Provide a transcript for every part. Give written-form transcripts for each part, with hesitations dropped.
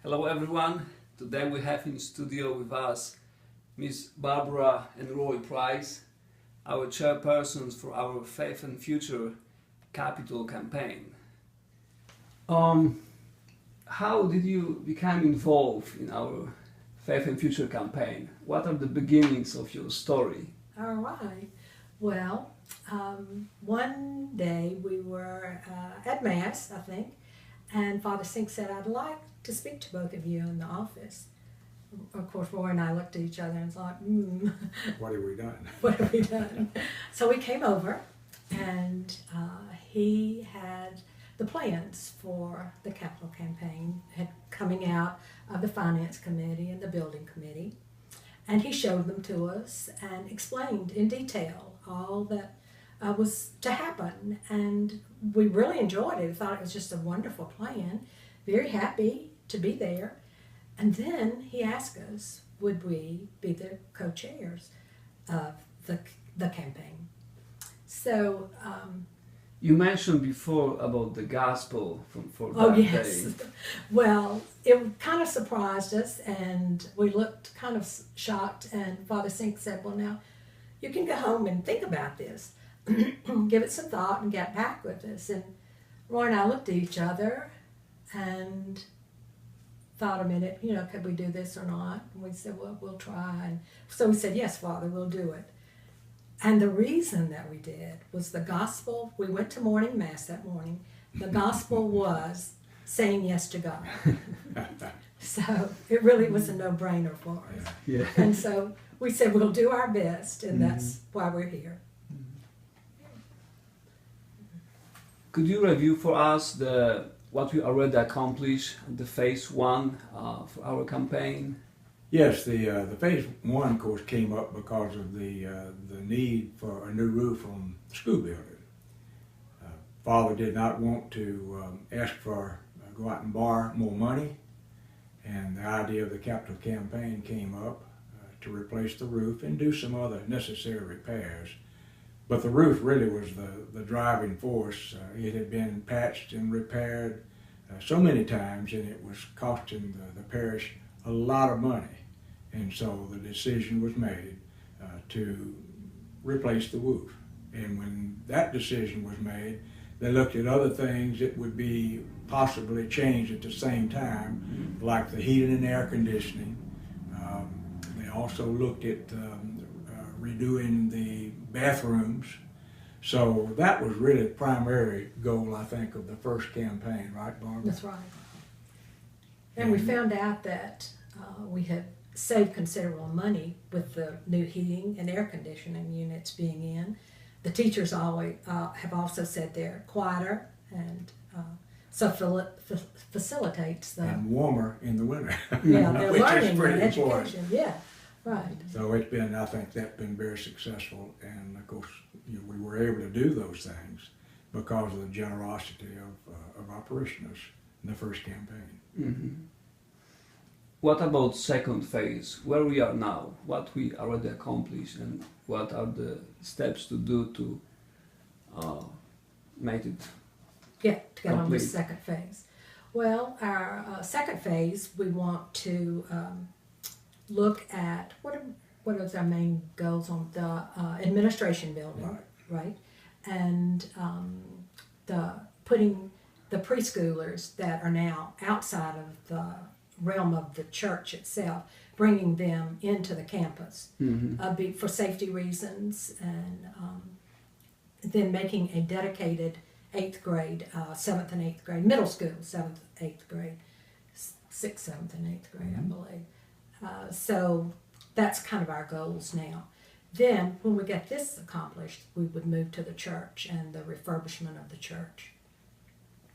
Hello everyone. Today we have in studio with us Miss Barbara and Roy Price, our chairpersons for our Faith and Future Capital campaign. How did you become involved in our Faith and Future campaign? What are the beginnings of your story? All right. Well, one day we were at Mass, I think, and Father Sink said, "I'd like to speak to both of you in the office." Of course, Roy and I looked at each other and thought, What have we done? what have we done? So we came over, and he had the plans for the capital campaign coming out of the Finance Committee and the Building Committee. And he showed them to us and explained in detail all that was to happen. And we really enjoyed it. We thought it was just a wonderful plan. Very happy to be there. And then he asked us, would we be the co-chairs of the campaign? So, You mentioned before about the gospel for that oh yes. day. Well, it kind of surprised us, and we looked kind of shocked. And Father Sink said, "Well, now you can go home and think about this, give it some thought, and get back with us." And Roy and I looked at each other and thought a minute. Could we do this or not? And we said, "Well, we'll try." And so we said, "Yes, Father, we'll do it." And the reason that we did was the gospel. We went to morning mass that morning. The gospel was saying yes to God. So it really was a no-brainer for us. Yeah. And so we said we'll do our best, and that's why we're here. Could you review for us what we already accomplished, the phase one for our campaign? Yes, the phase one, of course, came up because of the need for a new roof on the school building. Father did not want to ask for go out and borrow more money, and the idea of the capital campaign came up to replace the roof and do some other necessary repairs. But the roof really was the driving force. It had been patched and repaired so many times, and it was costing the parish a lot of money. And so the decision was made to replace the roof. And when that decision was made, they looked at other things that would be possibly changed at the same time, like the heating and air conditioning. They also looked at redoing the bathrooms. So that was really the primary goal, I think, of the first campaign, right, Barbara? That's right. And we found out that we had saved considerable money with the new heating and air conditioning units being in. The teachers always have also said they're quieter, and so facilitates them. And warmer in the winter. Yeah, they're which learning is pretty education. important. Yeah, right. So it's been, I think that's been very successful, and of course we were able to do those things because of the generosity of our parishioners in the first campaign. Mm-hmm. What about second phase, where we are now, what we already accomplished, and what are the steps to do to make it To get on the complete? second phase. Well, our second phase, we want to look at what is our main goals on the administration building, right? And putting the preschoolers that are now outside of the realm of the church itself, bringing them into the campus for safety reasons, and then making a dedicated 8th grade, 7th and 8th grade, middle school, 7th, 8th grade, 6th, 7th, and 8th grade, I believe. So that's kind of our goals now. Then, when we get this accomplished, we would move to the church and the refurbishment of the church.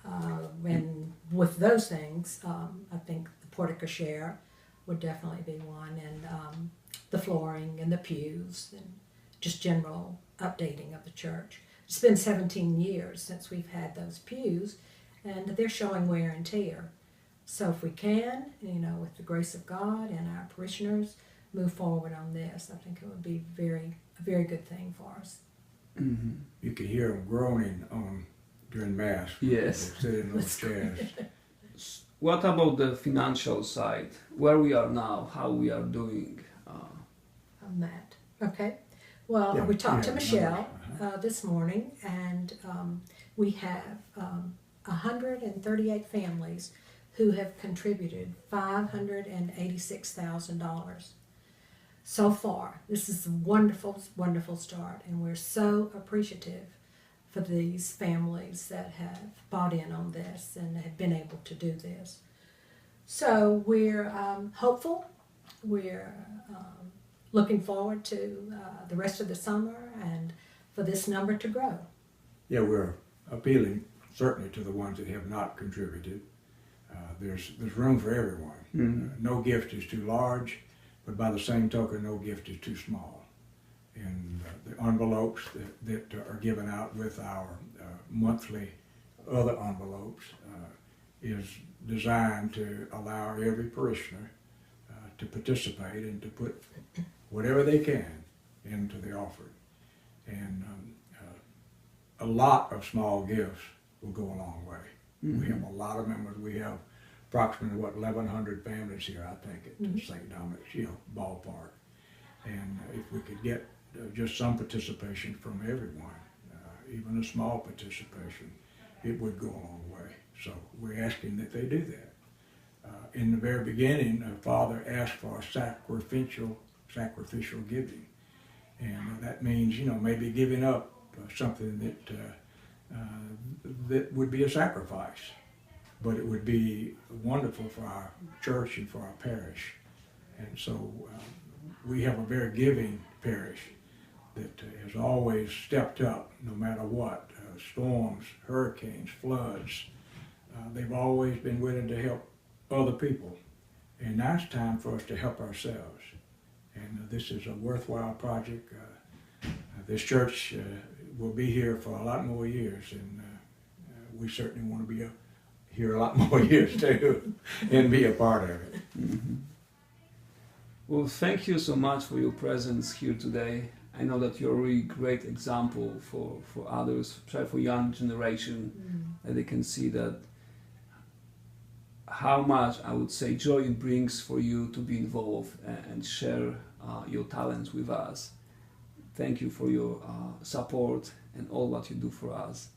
And with those things, I think the porte-cochere would definitely be one, and the flooring and the pews, and just general updating of the church. It's been 17 years since we've had those pews, and they're showing wear and tear. So if we can, with the grace of God and our parishioners, move forward on this, I think it would be a very good thing for us. Mm-hmm. You could hear them groaning during Mass. Yes. Sitting on those chairs. what about the financial side? Where we are now, how we are doing? On that. Okay. Well, Yeah, we talked to numbers. Michelle this morning, and we have 138 families who have contributed $586,000 so far. This is a wonderful, wonderful start, and we're so appreciative for these families that have bought in on this and have been able to do this. So we're hopeful. We're looking forward to the rest of the summer and for this number to grow. Yeah, we're appealing certainly to the ones that have not contributed. There's room for everyone. Mm-hmm. No gift is too large, but by the same token, no gift is too small. And the envelopes that are given out with our monthly other envelopes is designed to allow every parishioner to participate and to put whatever they can into the offering. And a lot of small gifts will go a long way. Mm-hmm. We have a lot of members. We have approximately, 1,100 families here, I think, at St. Dominic's, ballpark. And if we could get just some participation from everyone, even a small participation, it would go a long way. So we're asking that they do that. In the very beginning, Father asked for sacrificial giving. And that means, maybe giving up something that would be a sacrifice, but it would be wonderful for our church and for our parish. And so we have a very giving parish that has always stepped up no matter what, storms, hurricanes, floods. They've always been willing to help other people. And now it's time for us to help ourselves. And this is a worthwhile project. This church will be here for a lot more years, and we certainly want to be here a lot more years too, and be a part of it. Mm-hmm. Well, thank you so much for your presence here today. I know that you're a really great example for others, especially for young generation, that they can see that how much, I would say, joy it brings for you to be involved and share your talents with us. Thank you for your support and all what you do for us.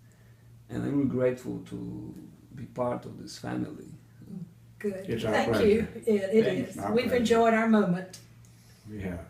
And I'm really grateful to be part of this family. Good. It's our Thank pleasure. you. It is. Our We've pleasure. enjoyed our moment. We have.